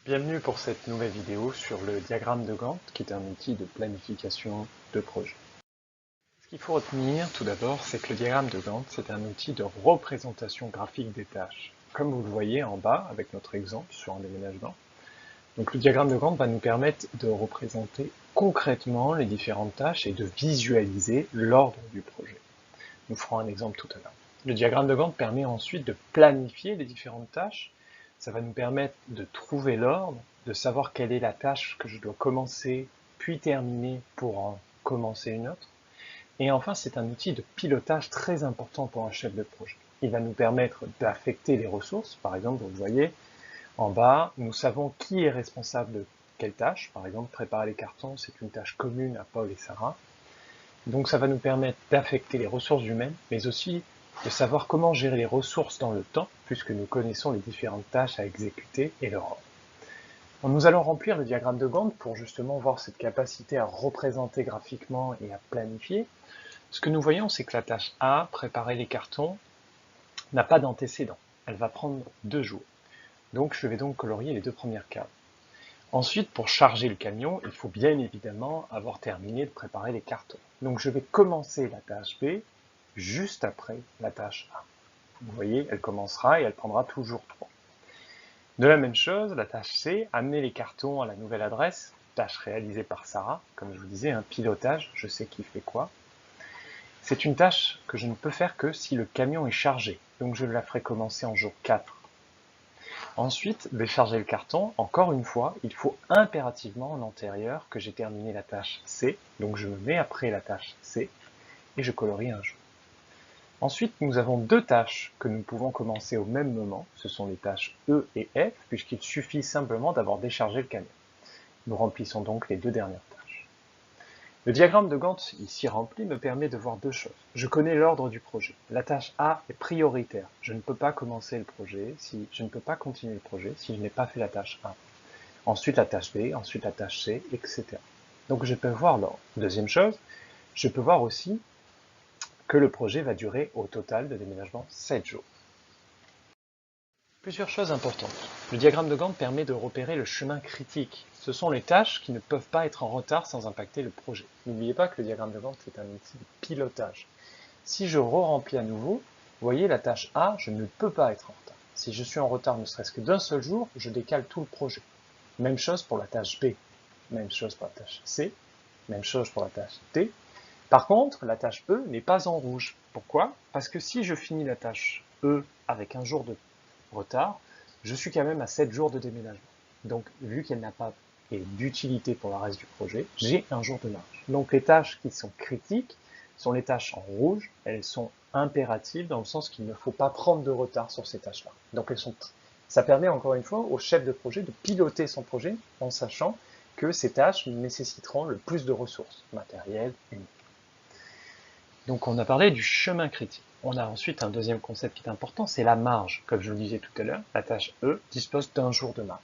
Bienvenue pour cette nouvelle vidéo sur le diagramme de Gantt, qui est un outil de planification de projet. Ce qu'il faut retenir tout d'abord, c'est que le diagramme de Gantt, c'est un outil de représentation graphique des tâches. Comme vous le voyez en bas, avec notre exemple sur un déménagement. Donc le diagramme de Gantt va nous permettre de représenter concrètement les différentes tâches et de visualiser l'ordre du projet. Nous ferons un exemple tout à l'heure. Le diagramme de Gantt permet ensuite de planifier les différentes tâches. Ça va nous permettre de trouver l'ordre, de savoir quelle est la tâche que je dois commencer, puis terminer pour en commencer une autre. Et enfin, c'est un outil de pilotage très important pour un chef de projet. Il va nous permettre d'affecter les ressources. Par exemple, vous voyez, en bas, nous savons qui est responsable de quelle tâche. Par exemple, préparer les cartons, c'est une tâche commune à Paul et Sarah. Donc ça va nous permettre d'affecter les ressources humaines, mais aussi de savoir comment gérer les ressources dans le temps, puisque nous connaissons les différentes tâches à exécuter et leur ordre. Nous allons remplir le diagramme de Gantt pour justement voir cette capacité à représenter graphiquement et à planifier. Ce que nous voyons, c'est que la tâche A, préparer les cartons, n'a pas d'antécédent. Elle va prendre 2 jours. Donc je vais donc colorier les 2 premières cases. Ensuite, pour charger le camion, il faut bien évidemment avoir terminé de préparer les cartons. Donc je vais commencer la tâche B juste après la tâche A. Vous voyez, elle commencera et elle prendra toujours 3. De la même chose, la tâche C, amener les cartons à la nouvelle adresse, tâche réalisée par Sarah, comme je vous disais, un pilotage, je sais qui fait quoi. C'est une tâche que je ne peux faire que si le camion est chargé, donc je la ferai commencer en jour 4. Ensuite, décharger le carton, encore une fois, il faut impérativement en antérieur que j'ai terminé la tâche C, donc je me mets après la tâche C, et je colorie un jour. Ensuite, nous avons 2 tâches que nous pouvons commencer au même moment, ce sont les tâches E et F, puisqu'il suffit simplement d'avoir déchargé le camion. Nous remplissons donc les 2 dernières tâches. Le diagramme de Gantt, ici rempli, me permet de voir 2 choses. Je connais l'ordre du projet. La tâche A est prioritaire. Je ne peux pas commencer le projet, je ne peux pas continuer le projet si je n'ai pas fait la tâche A. Ensuite la tâche B, ensuite la tâche C, etc. Donc je peux voir l'ordre. Deuxième chose, je peux voir aussi que le projet va durer au total de déménagement 7 jours. Plusieurs choses importantes. Le diagramme de Gantt permet de repérer le chemin critique. Ce sont les tâches qui ne peuvent pas être en retard sans impacter le projet. N'oubliez pas que le diagramme de Gantt est un outil de pilotage. Si je re-remplis à nouveau, vous voyez la tâche A, je ne peux pas être en retard. Si je suis en retard ne serait-ce que d'un seul jour, je décale tout le projet. Même chose pour la tâche B, même chose pour la tâche C, même chose pour la tâche D. Par contre, la tâche E n'est pas en rouge. Pourquoi? Parce que si je finis la tâche E avec un jour de retard, je suis quand même à 7 jours de déménagement. Donc, vu qu'elle n'a pas d'utilité pour le reste du projet, j'ai un jour de marge. Donc, les tâches qui sont critiques sont les tâches en rouge, elles sont impératives dans le sens qu'il ne faut pas prendre de retard sur ces tâches-là. Donc, ça permet encore une fois au chef de projet de piloter son projet en sachant que ces tâches nécessiteront le plus de ressources matérielles, humaines. Donc on a parlé du chemin critique. On a ensuite un deuxième concept qui est important, c'est la marge. Comme je le disais tout à l'heure, la tâche E dispose d'un jour de marge.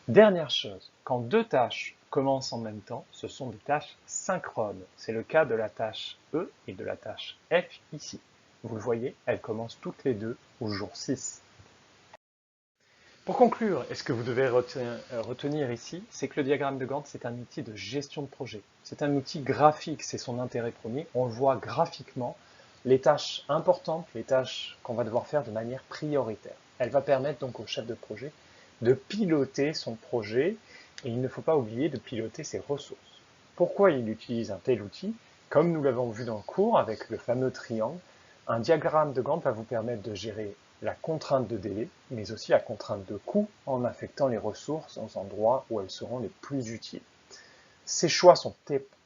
Dernière chose, quand 2 tâches commencent en même temps, ce sont des tâches synchrones. C'est le cas de la tâche E et de la tâche F ici. Vous le voyez, elles commencent toutes les deux au jour 6. Pour conclure, et ce que vous devez retenir ici, c'est que le diagramme de Gantt, c'est un outil de gestion de projet. C'est un outil graphique, c'est son intérêt premier. On le voit graphiquement, les tâches importantes, les tâches qu'on va devoir faire de manière prioritaire. Elle va permettre donc au chef de projet de piloter son projet, et il ne faut pas oublier de piloter ses ressources. Pourquoi il utilise un tel outil? Comme nous l'avons vu dans le cours avec le fameux triangle, un diagramme de Gantt va vous permettre de gérer la contrainte de délai, mais aussi la contrainte de coût en affectant les ressources aux endroits où elles seront les plus utiles. Ces choix sont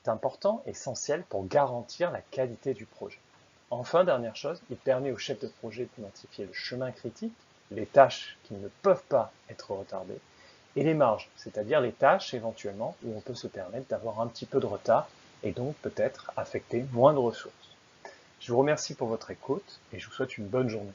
importants, essentiels pour garantir la qualité du projet. Enfin, dernière chose, il permet au chef de projet d'identifier le chemin critique, les tâches qui ne peuvent pas être retardées, et les marges, c'est-à-dire les tâches éventuellement où on peut se permettre d'avoir un petit peu de retard et donc peut-être affecter moins de ressources. Je vous remercie pour votre écoute et je vous souhaite une bonne journée.